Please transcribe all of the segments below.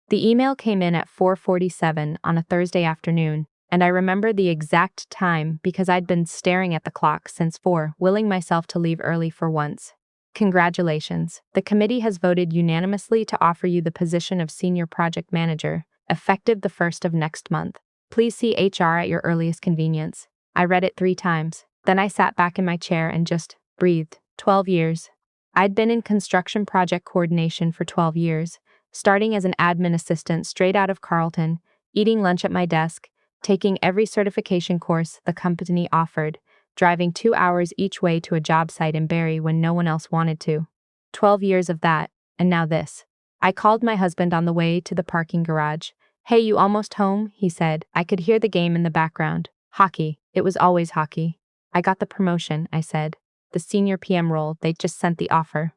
The email came in at 4:47 on a Thursday afternoon, and I remember the exact time because I'd been staring at the clock since 4, willing myself to leave early for once. Congratulations. The committee has voted unanimously to offer you the position of Senior Project Manager, effective the 1st of next month. Please see HR at your earliest convenience. I read it 3 times. Then I sat back in my chair and just breathed. 12 years. I'd been in construction project coordination for 12 years, starting as an admin assistant straight out of Carleton, eating lunch at my desk, taking every certification course the company offered, driving 2 hours each way to a job site in Barrie when no one else wanted to. 12 years of that, and now this. I called my husband on the way to the parking garage. "Hey, you almost home?" he said. I could hear the game in the background. Hockey. It was always hockey. "I got the promotion," I said. "The senior PM role, they just sent the offer."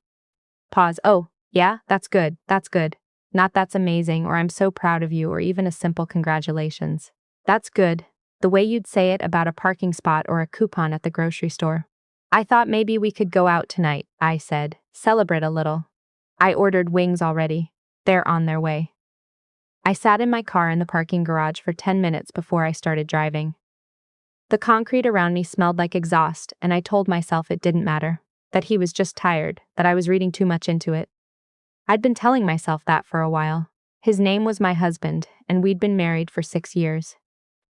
Pause. "Oh, yeah, that's good, that's good. Not that's amazing or I'm so proud of you or even a simple congratulations. That's good. The way you'd say it about a parking spot or a coupon at the grocery store." "I thought maybe we could go out tonight," I said. "Celebrate a little." "I ordered wings already. They're on their way." I sat in my car in the parking garage for 10 minutes before I started driving. The concrete around me smelled like exhaust, and I told myself it didn't matter, that he was just tired, that I was reading too much into it. I'd been telling myself that for a while. His name was my husband, and we'd been married for 6 years.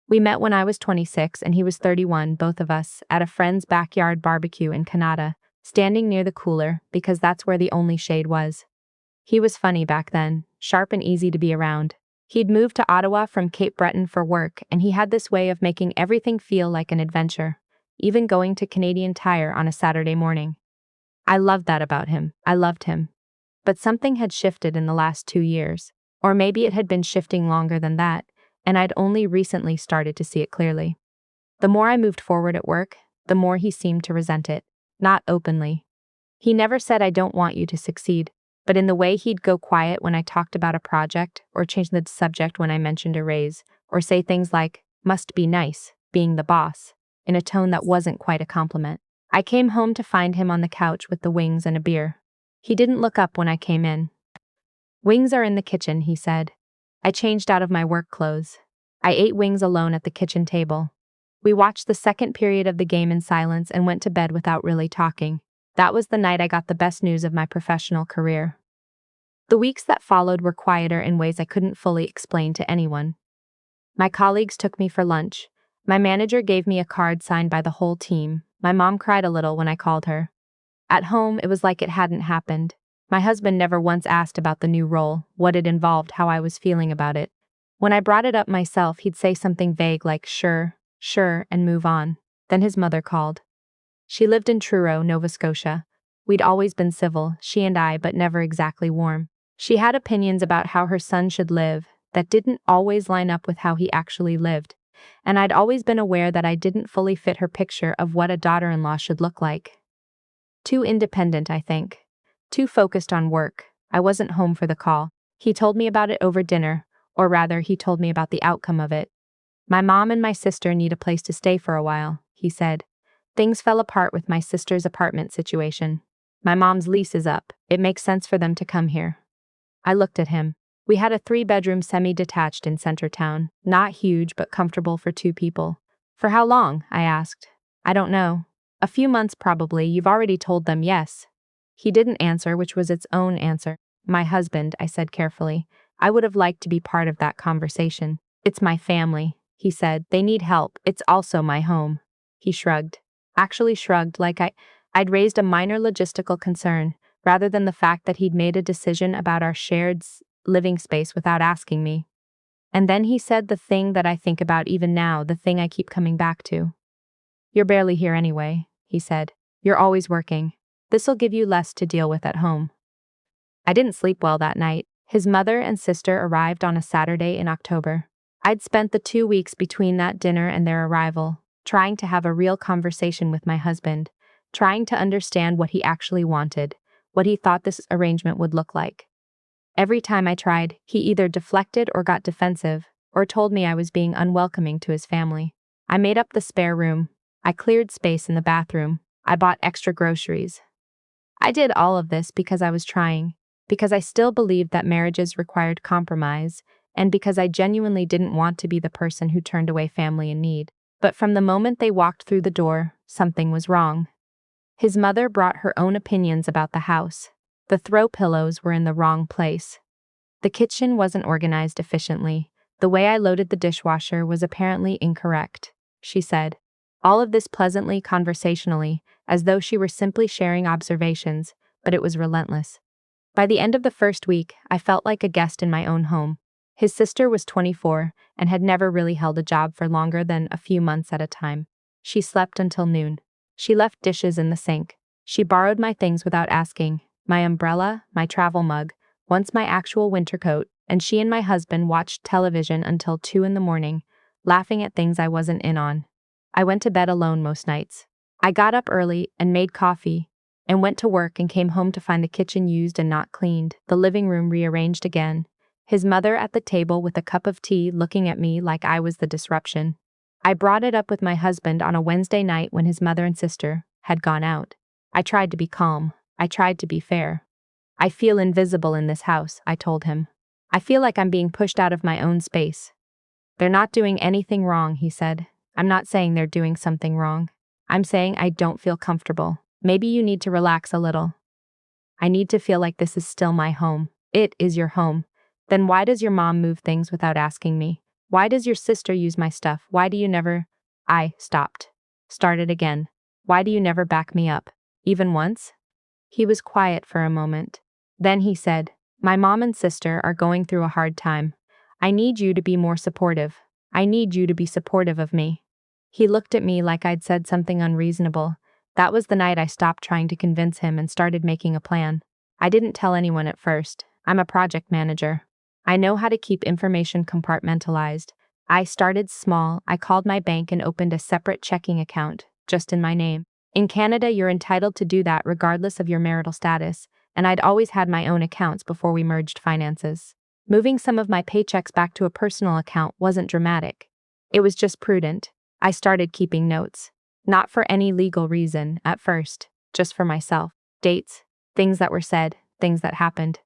We met when I was 26 and he was 31, both of us, at a friend's backyard barbecue in Canada, standing near the cooler because that's where the only shade was. He was funny back then, sharp and easy to be around. He'd moved to Ottawa from Cape Breton for work, and he had this way of making everything feel like an adventure, even going to Canadian Tire on a Saturday morning. I loved that about him. I loved him. But something had shifted in the last 2 years, or maybe it had been shifting longer than that, and I'd only recently started to see it clearly. The more I moved forward at work, the more he seemed to resent it, not openly. He never said "I don't want you to succeed," but in the way he'd go quiet when I talked about a project, or change the subject when I mentioned a raise, or say things like, "Must be nice, being the boss," in a tone that wasn't quite a compliment. I came home to find him on the couch with the wings and a beer. He didn't look up when I came in. "Wings are in the kitchen," he said. I changed out of my work clothes. I ate wings alone at the kitchen table. We watched the second period of the game in silence and went to bed without really talking. That was the night I got the best news of my professional career. The weeks that followed were quieter in ways I couldn't fully explain to anyone. My colleagues took me for lunch. My manager gave me a card signed by the whole team. My mom cried a little when I called her. At home, it was like it hadn't happened. My husband never once asked about the new role, what it involved, how I was feeling about it. When I brought it up myself, he'd say something vague like sure, and move on. Then his mother called. She lived in Truro, Nova Scotia. We'd always been civil, she and I, but never exactly warm. She had opinions about how her son should live that didn't always line up with how he actually lived, and I'd always been aware that I didn't fully fit her picture of what a daughter-in-law should look like. Too independent, I think. Too focused on work. I wasn't home for the call. He told me about it over dinner, or rather, he told me about the outcome of it. "My mom and my sister need a place to stay for a while," he said. "Things fell apart with my sister's apartment situation. My mom's lease is up. It makes sense for them to come here." I looked at him. We had a 3-bedroom semi-detached in Centertown, not huge but comfortable for 2 people. "For how long?" I asked. "I don't know. A few months probably. You've already told them yes." He didn't answer, which was its own answer. "My husband," I said carefully. "I would have liked to be part of that conversation. It's my family," he said. "They need help. It's also my home." He shrugged. Actually shrugged like I'd raised a minor logistical concern, rather than the fact that he'd made a decision about our shared living space without asking me. And then he said the thing that I think about even now, the thing I keep coming back to. "You're barely here anyway," he said. "You're always working. This'll give you less to deal with at home." I didn't sleep well that night. His mother and sister arrived on a Saturday in October. I'd spent the 2 weeks between that dinner and their arrival, trying to have a real conversation with my husband, trying to understand what he actually wanted, what he thought this arrangement would look like. Every time I tried, he either deflected or got defensive, or told me I was being unwelcoming to his family. I made up the spare room. I cleared space in the bathroom. I bought extra groceries. I did all of this because I was trying. because I still believed that marriages required compromise, and because I genuinely didn't want to be the person who turned away family in need. But from the moment they walked through the door, something was wrong. His mother brought her own opinions about the house. The throw pillows were in the wrong place. The kitchen wasn't organized efficiently. The way I loaded the dishwasher was apparently incorrect, she said. All of this pleasantly conversationally, as though she were simply sharing observations, but it was relentless. By the end of the first week, I felt like a guest in my own home. His sister was 24 and had never really held a job for longer than a few months at a time. She slept until noon. She left dishes in the sink. She borrowed my things without asking, my umbrella, my travel mug, once my actual winter coat, and she and my husband watched television until 2 in the morning, laughing at things I wasn't in on. I went to bed alone most nights. I got up early and made coffee, and went to work and came home to find the kitchen used and not cleaned, the living room rearranged again, his mother at the table with a cup of tea looking at me like I was the disruption. I brought it up with my husband on a Wednesday night when his mother and sister had gone out. I tried to be calm. I tried to be fair. I feel invisible in this house, I told him. I feel like I'm being pushed out of my own space. They're not doing anything wrong, he said. I'm not saying they're doing something wrong. I'm saying I don't feel comfortable. Maybe you need to relax a little. I need to feel like this is still my home. It is your home. Then why does your mom move things without asking me? Why does your sister use my stuff? Why do you never… I stopped. Started again. Why do you never back me up? Even once? He was quiet for a moment. Then he said, my mom and sister are going through a hard time. I need you to be more supportive. I need you to be supportive of me. He looked at me like I'd said something unreasonable. That was the night I stopped trying to convince him and started making a plan. I didn't tell anyone at first. I'm a project manager. I know how to keep information compartmentalized. I started small. I called my bank and opened a separate checking account, just in my name. In Canada, you're entitled to do that regardless of your marital status, and I'd always had my own accounts before we merged finances. Moving some of my paychecks back to a personal account wasn't dramatic. It was just prudent. I started keeping notes. Not for any legal reason, at first, just for myself. Dates, things that were said, things that happened.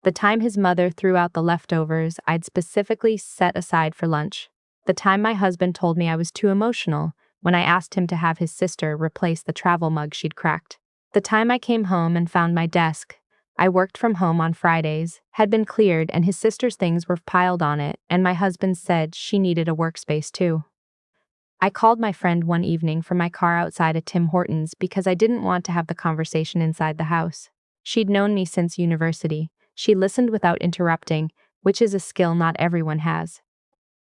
The time his mother threw out the leftovers I'd specifically set aside for lunch. The time my husband told me I was too emotional when I asked him to have his sister replace the travel mug she'd cracked. The time I came home and found my desk, I worked from home on Fridays, had been cleared and his sister's things were piled on it, and my husband said she needed a workspace too. I called my friend one evening from my car outside a Tim Hortons because I didn't want to have the conversation inside the house. She'd known me since university. She listened without interrupting, which is a skill not everyone has.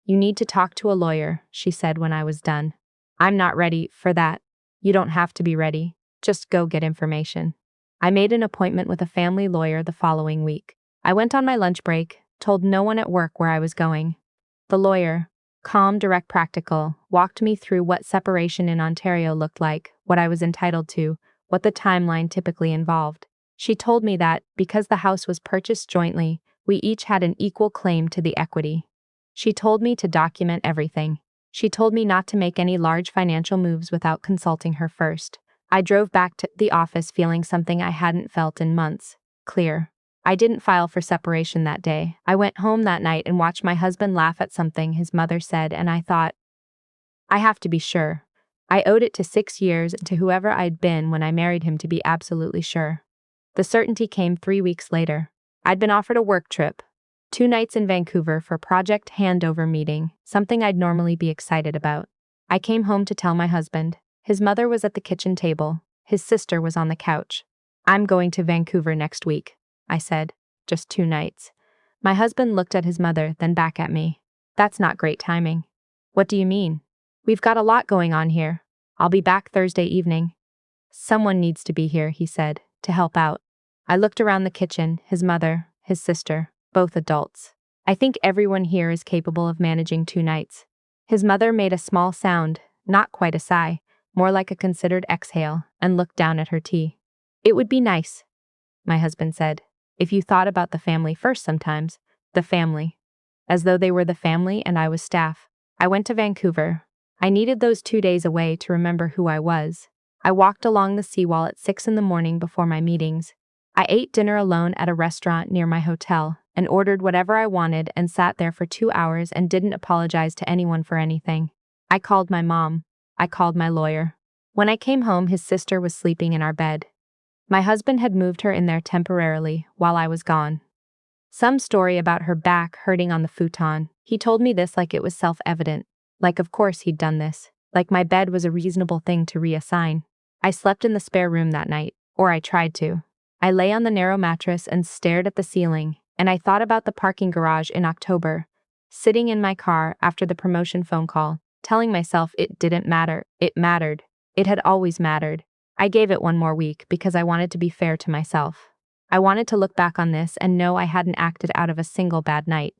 You need to talk to a lawyer, she said when I was done. I'm not ready for that. You don't have to be ready. Just go get information. I made an appointment with a family lawyer the following week. I went on my lunch break, told no one at work where I was going. The lawyer, calm, direct, practical, walked me through what separation in Ontario looked like, what I was entitled to, what the timeline typically involved. She told me that, because the house was purchased jointly, we each had an equal claim to the equity. She told me to document everything. She told me not to make any large financial moves without consulting her first. I drove back to the office feeling something I hadn't felt in months. Clear. I didn't file for separation that day. I went home that night and watched my husband laugh at something his mother said, and I thought, I have to be sure. I owed it to 6 years and to whoever I'd been when I married him to be absolutely sure. The certainty came 3 weeks later. I'd been offered a work trip. 2 nights in Vancouver for project handover meeting, something I'd normally be excited about. I came home to tell my husband. His mother was at the kitchen table. His sister was on the couch. I'm going to Vancouver next week, I said. Just 2 nights. My husband looked at his mother, then back at me. That's not great timing. What do you mean? We've got a lot going on here. I'll be back Thursday evening. Someone needs to be here, he said, to help out. I looked around the kitchen, his mother, his sister, both adults. I think everyone here is capable of managing 2 nights. His mother made a small sound, not quite a sigh, more like a considered exhale, and looked down at her tea. It would be nice, my husband said, if you thought about the family first sometimes. The family. As though they were the family and I was staff. I went to Vancouver. I needed those 2 days away to remember who I was. I walked along the seawall at 6 in the morning before my meetings. I ate dinner alone at a restaurant near my hotel and ordered whatever I wanted and sat there for 2 hours and didn't apologize to anyone for anything. I called my mom. I called my lawyer. When I came home, his sister was sleeping in our bed. My husband had moved her in there temporarily while I was gone. Some story about her back hurting on the futon. He told me this like it was self-evident. Like of course he'd done this. Like my bed was a reasonable thing to reassign. I slept in the spare room that night, or I tried to. I lay on the narrow mattress and stared at the ceiling, and I thought about the parking garage in October, sitting in my car after the promotion phone call, telling myself it didn't matter. It mattered. It had always mattered. I gave it one more week because I wanted to be fair to myself. I wanted to look back on this and know I hadn't acted out of a single bad night.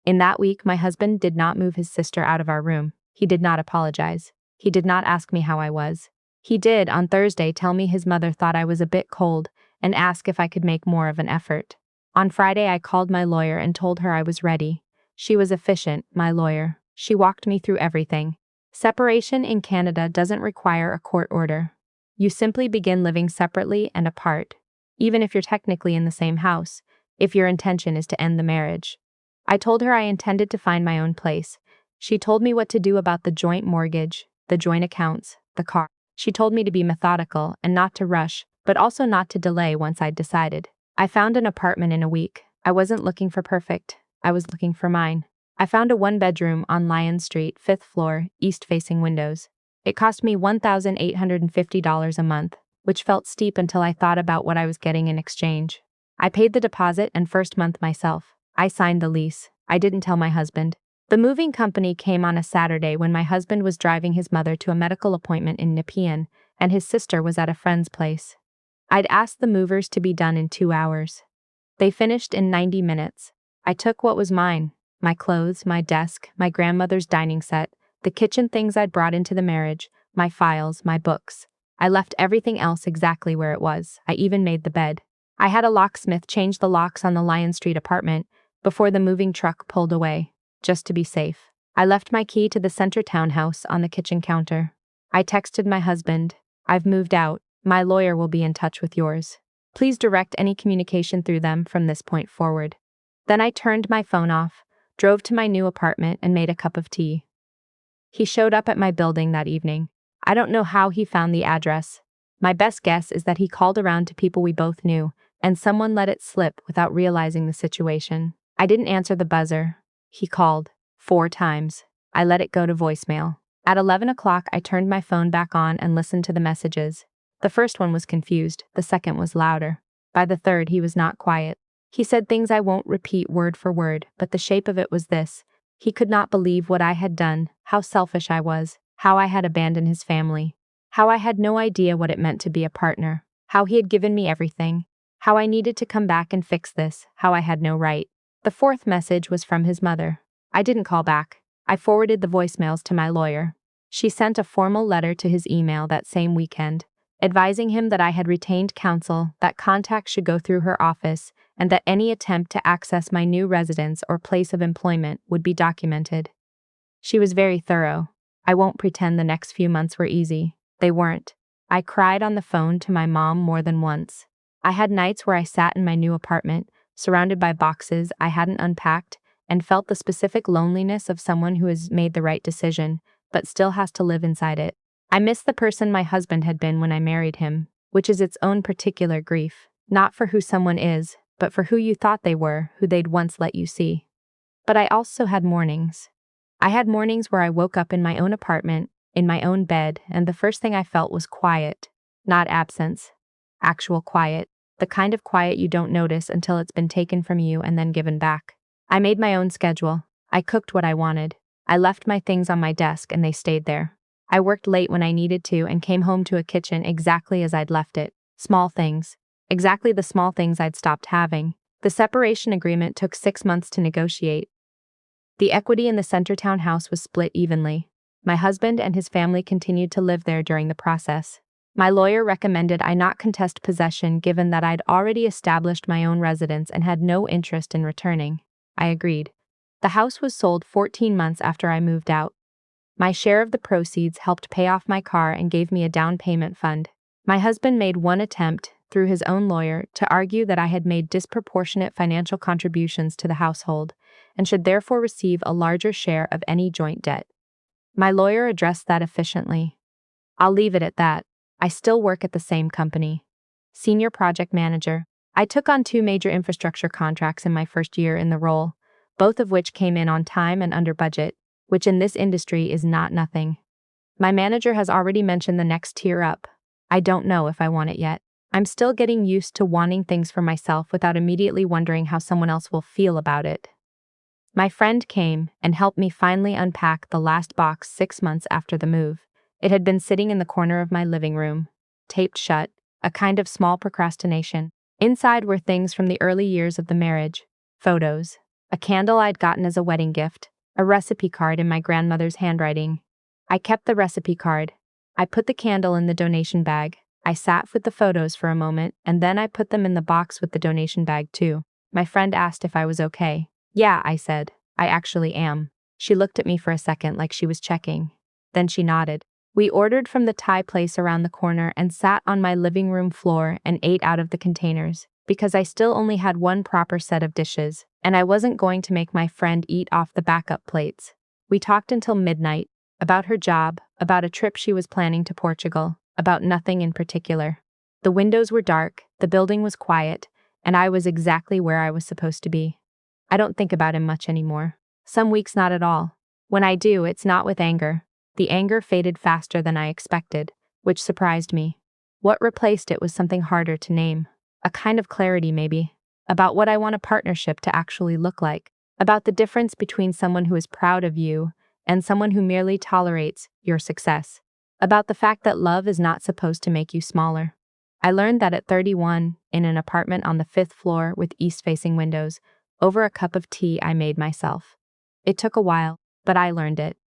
In that week, my husband did not move his sister out of our room. He did not apologize. He did not ask me how I was. He did, on Thursday, tell me his mother thought I was a bit cold and ask if I could make more of an effort. On Friday, I called my lawyer and told her I was ready. She was efficient, my lawyer. She walked me through everything. Separation in Canada doesn't require a court order. You simply begin living separately and apart, even if you're technically in the same house, if your intention is to end the marriage. I told her I intended to find my own place. She told me what to do about the joint mortgage, the joint accounts, the car. She told me to be methodical and not to rush, but also not to delay once I'd decided. I found an apartment in a week. I wasn't looking for perfect. I was looking for mine. I found a one-bedroom on Lyon Street, 5th floor, east-facing windows. It cost me $1,850 a month, which felt steep until I thought about what I was getting in exchange. I paid the deposit and first month myself. I signed the lease. I didn't tell my husband. The moving company came on a Saturday when my husband was driving his mother to a medical appointment in Nepean, and his sister was at a friend's place. I'd asked the movers to be done in 2 hours. They finished in 90 minutes. I took what was mine: my clothes, my desk, my grandmother's dining set, the kitchen things I'd brought into the marriage, my files, my books. I left everything else exactly where it was. I even made the bed. I had a locksmith change the locks on the Lyon Street apartment before the moving truck pulled away, just to be safe. I left my key to the center townhouse on the kitchen counter. I texted my husband, "I've moved out. My lawyer will be in touch with yours. Please direct any communication through them from this point forward." Then I turned my phone off, drove to my new apartment, and made a cup of tea. He showed up at my building that evening. I don't know how he found the address. My best guess is that he called around to people we both knew, and someone let it slip without realizing the situation. I didn't answer the buzzer. He called 4 times. I let it go to voicemail. At 11 o'clock, I turned my phone back on and listened to the messages. The first one was confused. The second was louder. By the third, he was not quiet. He said things I won't repeat word for word, but the shape of it was this. He could not believe what I had done, how selfish I was, how I had abandoned his family, how I had no idea what it meant to be a partner, how he had given me everything, how I needed to come back and fix this, how I had no right. The fourth message was from his mother. I didn't call back. I forwarded the voicemails to my lawyer. She sent a formal letter to his email that same weekend, advising him that I had retained counsel, that contact should go through her office, and that any attempt to access my new residence or place of employment would be documented. She was very thorough. I won't pretend the next few months were easy. They weren't. I cried on the phone to my mom more than once. I had nights where I sat in my new apartment, surrounded by boxes I hadn't unpacked, and felt the specific loneliness of someone who has made the right decision, but still has to live inside it. I missed the person my husband had been when I married him, which is its own particular grief, not for who someone is, but for who you thought they were, who they'd once let you see. But I also had mornings. I had mornings where I woke up in my own apartment, in my own bed, and the first thing I felt was quiet, not absence. Actual quiet, the kind of quiet you don't notice until it's been taken from you and then given back. I made my own schedule. I cooked what I wanted. I left my things on my desk and they stayed there. I worked late when I needed to and came home to a kitchen exactly as I'd left it. Small things. Exactly the small things I'd stopped having. The separation agreement took 6 months to negotiate. The equity in the Centertown house was split evenly. My husband and his family continued to live there during the process. My lawyer recommended I not contest possession given that I'd already established my own residence and had no interest in returning. I agreed. The house was sold 14 months after I moved out. My share of the proceeds helped pay off my car and gave me a down payment fund. My husband made one attempt, through his own lawyer, to argue that I had made disproportionate financial contributions to the household and should therefore receive a larger share of any joint debt. My lawyer addressed that efficiently. I'll leave it at that. I still work at the same company. Senior project manager. I took on 2 major infrastructure contracts in my first year in the role, both of which came in on time and under budget, which in this industry is not nothing. My manager has already mentioned the next tier up. I don't know if I want it yet. I'm still getting used to wanting things for myself without immediately wondering how someone else will feel about it. My friend came and helped me finally unpack the last box 6 months after the move. It had been sitting in the corner of my living room, taped shut, a kind of small procrastination. Inside were things from the early years of the marriage, photos, a candle I'd gotten as a wedding gift, a recipe card in my grandmother's handwriting. I kept the recipe card. I put the candle in the donation bag. I sat with the photos for a moment, and then I put them in the box with the donation bag too. My friend asked if I was okay. Yeah, I said. I actually am. She looked at me for a second like she was checking. Then she nodded. We ordered from the Thai place around the corner and sat on my living room floor and ate out of the containers, because I still only had one proper set of dishes, and I wasn't going to make my friend eat off the backup plates. We talked until midnight, about her job, about a trip she was planning to Portugal, about nothing in particular. The windows were dark, the building was quiet, and I was exactly where I was supposed to be. I don't think about him much anymore. Some weeks not at all. When I do, it's not with anger. The anger faded faster than I expected, which surprised me. What replaced it was something harder to name. A kind of clarity, maybe, about what I want a partnership to actually look like, about the difference between someone who is proud of you and someone who merely tolerates your success, about the fact that love is not supposed to make you smaller. I learned that at 31, in an apartment on the 5th floor with east-facing windows, over a cup of tea I made myself. It took a while, but I learned it.